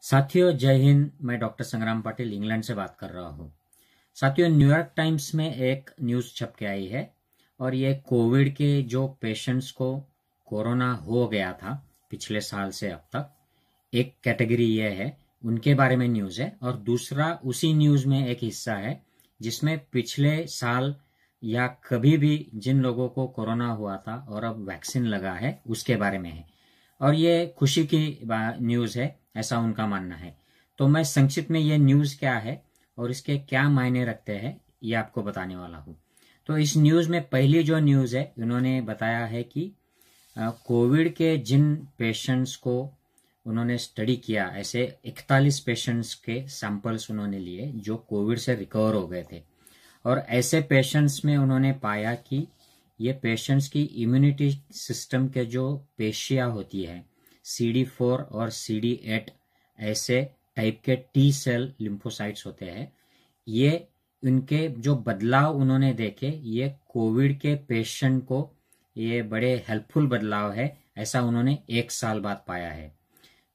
साथियों जय हिंद। मैं डॉक्टर संग्राम पाटिल इंग्लैंड से बात कर रहा हूँ। साथियों न्यूयॉर्क टाइम्स में एक न्यूज़ छप के आई है और ये कोविड के जो पेशेंट्स को कोरोना हो गया था पिछले साल से अब तक, एक कैटेगरी ये है, उनके बारे में न्यूज़ है। और दूसरा उसी न्यूज़ में एक हिस्सा है जिसमें पिछले साल या कभी भी जिन लोगों को कोरोना हुआ था और अब वैक्सीन लगा है उसके बारे में है। और ये खुशी की न्यूज़ है, ऐसा उनका मानना है। तो मैं संक्षिप्त में ये न्यूज़ क्या है और इसके क्या मायने रखते हैं ये आपको बताने वाला हूँ। तो इस न्यूज़ में पहली जो न्यूज़ है, उन्होंने बताया है कि कोविड के जिन पेशेंट्स को उन्होंने स्टडी किया, ऐसे 41 पेशेंट्स के सैंपल्स उन्होंने लिए जो कोविड से रिकवर हो गए थे। और ऐसे पेशेंट्स में उन्होंने पाया कि ये पेशेंट्स की इम्यूनिटी सिस्टम के जो पेशियां होती है, CD4 और CD8 ऐसे टाइप के टी सेल लिम्फोसाइट्स होते हैं, ये उनके जो बदलाव उन्होंने देखे, ये कोविड के पेशेंट को ये बड़े हेल्पफुल बदलाव है, ऐसा उन्होंने 1 साल बाद पाया है।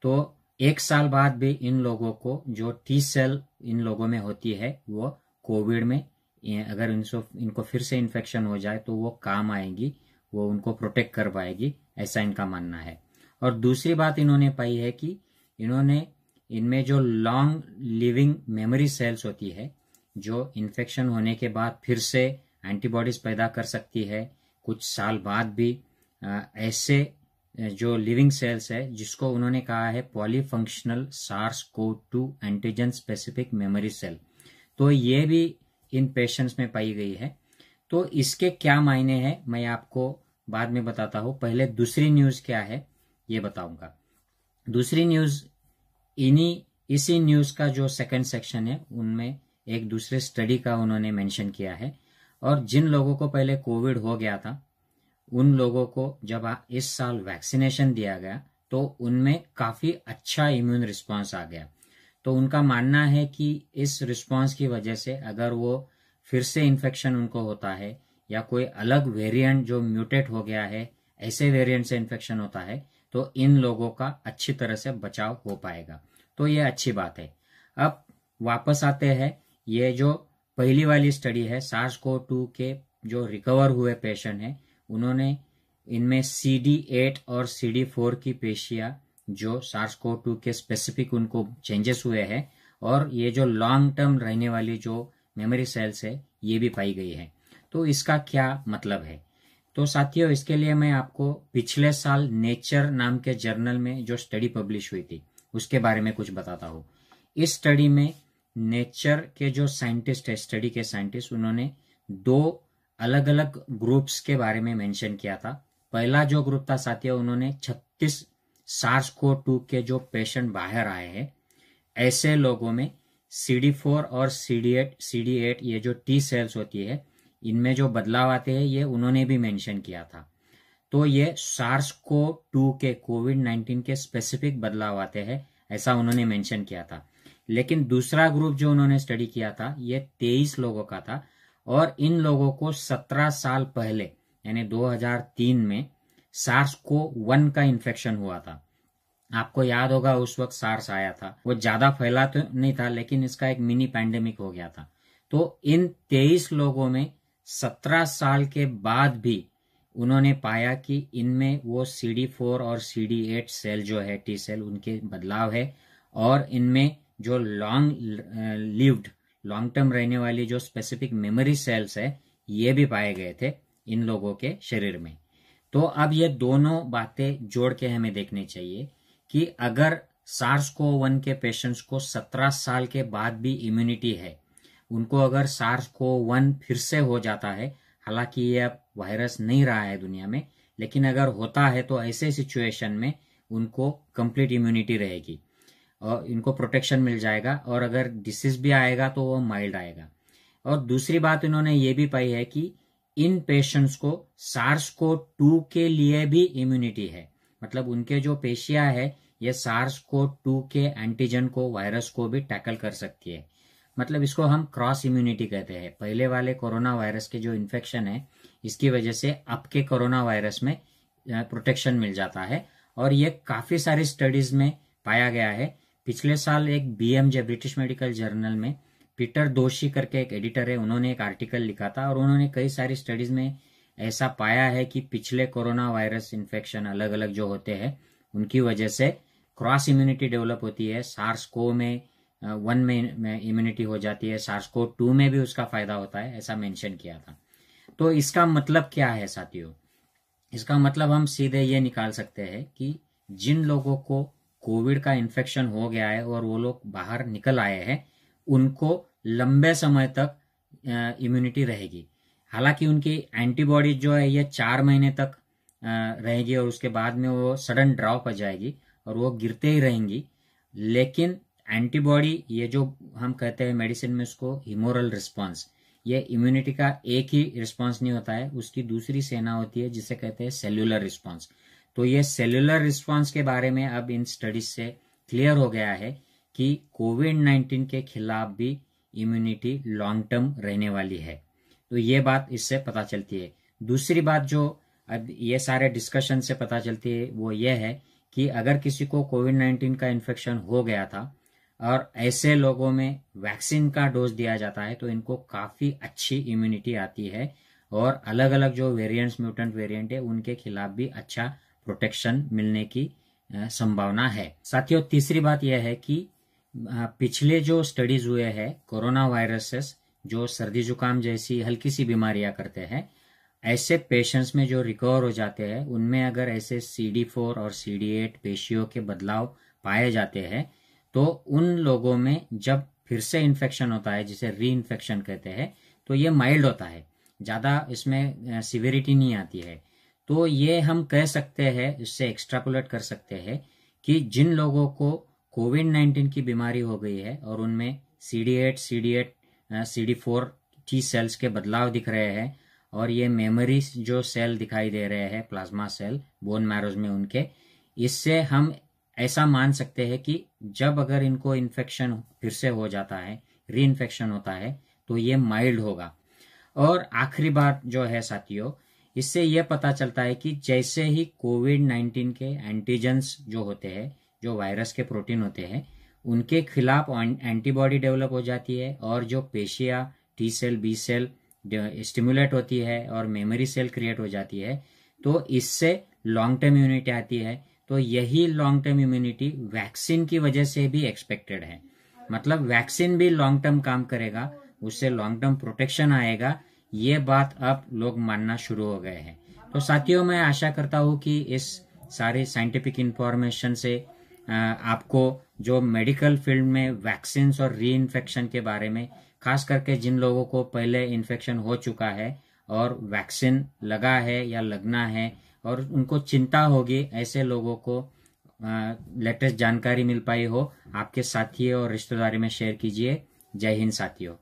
तो 1 साल बाद भी इन लोगों को जो टी सेल इन लोगों में होती है वो कोविड में अगर इनको फिर से इन्फेक्शन हो जाए तो वो काम आएगी, वो उनको प्रोटेक्ट कर पाएगी, ऐसा इनका मानना है। और दूसरी बात इन्होंने पाई है कि इनमें जो लॉन्ग लिविंग मेमोरी सेल्स होती है, जो इन्फेक्शन होने के बाद फिर से एंटीबॉडीज पैदा कर सकती है कुछ साल बाद भी, ऐसे जो लिविंग सेल्स है जिसको उन्होंने कहा है polyfunctional SARS-CoV-2 antigen specific memory cell, तो ये भी इन पेशेंट्स में पाई गई है। तो इसके क्या मायने हैं मैं आपको बाद में बताता हूं। पहले दूसरी न्यूज क्या है ये बताऊंगा। दूसरी न्यूज इसी न्यूज का जो सेकंड सेक्शन है उनमें एक दूसरे स्टडी का उन्होंने मेंशन किया है। और जिन लोगों को पहले कोविड हो गया था उन लोगों को जब इस साल वैक्सीनेशन दिया गया तो उनमें काफी अच्छा इम्यून रिस्पांस आ गया। तो उनका मानना है कि इस रिस्पांस की वजह से अगर वो फिर से इन्फेक्शन उनको होता है या कोई अलग वेरिएंट जो म्यूटेट हो गया है, ऐसे वेरिएंट से इन्फेक्शन होता है, तो इन लोगों का अच्छी तरह से बचाव हो पाएगा। तो ये अच्छी बात है। अब वापस आते हैं, ये जो पहली वाली स्टडी है SARS-CoV-2 के जो रिकवर हुए पेशेंट हैं, उन्होंने इनमें CD8 और CD4 की पेशियां जो SARS-CoV-2 के स्पेसिफिक उनको चेंजेस हुए हैं और ये जो लॉन्ग टर्म रहने वाली जो मेमोरी सेल्स है ये भी पाई गई है। तो इसका क्या मतलब है? तो साथियों इसके लिए मैं आपको पिछले साल नेचर नाम के जर्नल में जो स्टडी पब्लिश हुई थी उसके बारे में कुछ बताता हूँ। इस स्टडी में नेचर के जो साइंटिस्ट है, स्टडी के साइंटिस्ट, उन्होंने 2 अलग अलग ग्रुप्स के बारे में मेंशन किया था। पहला जो ग्रुप था साथियों, उन्होंने 36 SARS-CoV-2 के जो पेशेंट बाहर आए हैं ऐसे लोगों में CD4 और CD8 ये जो टी सेल्स होती है इनमें जो बदलाव आते हैं ये उन्होंने भी मेंशन किया था। तो ये SARS-CoV-2 के कोविड-19 के स्पेसिफिक बदलाव आते हैं, ऐसा उन्होंने मेंशन किया था। लेकिन दूसरा ग्रुप जो उन्होंने स्टडी किया था ये 23 लोगों का था और इन लोगों को 17 साल पहले यानी 2003 में SARS-CoV-1 का इन्फेक्शन हुआ था। आपको याद होगा उस वक्त सार्स आया था, वो ज्यादा फैला तो नहीं था लेकिन इसका एक मिनी पैंडेमिक हो गया था। तो इन 23 लोगों में 17 साल के बाद भी उन्होंने पाया कि इनमें वो CD4 और CD8 सेल जो है टी सेल उनके बदलाव है और इनमें जो लॉन्ग टर्म रहने वाली जो स्पेसिफिक मेमोरी सेल्स है ये भी पाए गए थे इन लोगों के शरीर में। तो अब ये दोनों बातें जोड़ के हमें देखनी चाहिए कि अगर SARS-CoV-1 के पेशेंट्स को 17 साल के बाद भी इम्यूनिटी है, उनको अगर SARS-CoV-1 फिर से हो जाता है, हालांकि ये अब वायरस नहीं रहा है दुनिया में, लेकिन अगर होता है तो ऐसे सिचुएशन में उनको कंप्लीट इम्यूनिटी रहेगी और इनको प्रोटेक्शन मिल जाएगा और अगर डिसीज भी आएगा तो वो माइल्ड आएगा। और दूसरी बात इन्होंने ये भी पाई है कि इन पेशेंट्स को SARS-CoV-2 के लिए भी इम्यूनिटी है, मतलब उनके जो पेशियां है ये SARS-CoV-2 के एंटीजन को, वायरस को भी टैकल कर सकती है। मतलब इसको हम क्रॉस इम्यूनिटी कहते हैं। पहले वाले कोरोना वायरस के जो इन्फेक्शन है इसकी वजह से अब के कोरोना वायरस में प्रोटेक्शन मिल जाता है। और ये काफी सारी स्टडीज में पाया गया है पिछले साल एक बीएमजे ब्रिटिश मेडिकल जर्नल में पीटर दोशी करके एक एडिटर है, उन्होंने एक आर्टिकल लिखा था और उन्होंने कई सारी स्टडीज में ऐसा पाया है कि पिछले कोरोना वायरस इन्फेक्शन अलग अलग जो होते हैं उनकी वजह से क्रॉस इम्यूनिटी डेवलप होती है। सार्स को में 1 में इम्यूनिटी हो जाती है, सार्स को 2 में भी उसका फायदा होता है, ऐसा मेंशन किया था। तो इसका मतलब क्या है साथियों? इसका मतलब हम सीधे ये निकाल सकते हैं कि जिन लोगों को कोविड का इन्फेक्शन हो गया है और वो लोग बाहर निकल आए हैं, उनको लंबे समय तक इम्यूनिटी रहेगी। हालांकि उनकी एंटीबॉडी जो है ये 4 महीने तक रहेगी और उसके बाद में वो सडन ड्रॉप हो जाएगी और वो गिरते ही रहेंगी। लेकिन एंटीबॉडी, ये जो हम कहते हैं मेडिसिन में उसको ह्यूमोरल रिस्पॉन्स, ये इम्यूनिटी का एक ही रिस्पॉन्स नहीं होता है, उसकी दूसरी सेना होती है जिसे कहते हैं सेल्यूलर रिस्पॉन्स। तो ये सेल्यूलर रिस्पॉन्स के बारे में अब इन स्टडीज से क्लियर हो गया है कि कोविड-19 के खिलाफ भी इम्यूनिटी लॉन्ग टर्म रहने वाली है। तो ये बात इससे पता चलती है। दूसरी बात जो अब ये सारे डिस्कशन से पता चलती है वो ये है कि अगर किसी को कोविड-19 का इन्फेक्शन हो गया था और ऐसे लोगों में वैक्सीन का डोज दिया जाता है तो इनको काफी अच्छी इम्यूनिटी आती है और अलग अलग जो वेरिएंट्स, म्यूटेंट वेरिएंट है, उनके खिलाफ भी अच्छा प्रोटेक्शन मिलने की संभावना है। साथियों, तीसरी बात यह है कि पिछले जो स्टडीज हुए हैं कोरोना वायरसेस जो सर्दी जुकाम जैसी हल्की सी बीमारियां करते हैं, ऐसे पेशेंट्स में जो रिकवर हो जाते हैं उनमें अगर ऐसे CD4 और CD8 पेशियों के बदलाव पाए जाते हैं तो उन लोगों में जब फिर से इन्फेक्शन होता है, जिसे री इन्फेक्शन कहते हैं, तो ये माइल्ड होता है, ज्यादा इसमें सिविरिटी नहीं आती है। तो ये हम कह सकते हैं, इससे एक्सट्रापुलेट कर सकते हैं कि जिन लोगों को कोविड-19 की बीमारी हो गई है और उनमें CD8, CD4 T सेल्स के बदलाव दिख रहे हैं और ये मेमोरी जो सेल दिखाई दे रहे हैं, प्लाज्मा सेल बोन मैरोज में उनके, इससे हम ऐसा मान सकते हैं कि जब अगर इनको इन्फेक्शन फिर से हो जाता है, री इन्फेक्शन होता है, तो ये माइल्ड होगा। और आखिरी बात जो है साथियों, इससे यह पता चलता है कि जैसे ही कोविड-19 के एंटीजेंस जो होते हैं, जो वायरस के प्रोटीन होते हैं, उनके खिलाफ एंटीबॉडी डेवलप हो जाती है और जो पेशियां T cell, B cell stimulate होती है और मेमोरी सेल क्रिएट हो जाती है, तो इससे लॉन्ग टर्म इम्यूनिटी आती है। तो यही लॉन्ग टर्म इम्यूनिटी वैक्सीन की वजह से भी एक्सपेक्टेड है। मतलब वैक्सीन भी लॉन्ग टर्म काम करेगा, उससे लॉन्ग टर्म प्रोटेक्शन आएगा। ये बात अब लोग मानना शुरू हो गए हैं। तो साथियों, मैं आशा करता हूं कि इस सारी साइंटिफिक इंफॉर्मेशन से आपको जो मेडिकल फील्ड में वैक्सीन और री इन्फेक्शन के बारे में, खास करके जिन लोगों को पहले इन्फेक्शन हो चुका है और वैक्सीन लगा है या लगना है और उनको चिंता होगी, ऐसे लोगों को लेटेस्ट जानकारी मिल पाई हो, आपके साथी और रिश्तेदारी में शेयर कीजिए। जय हिंद साथियों।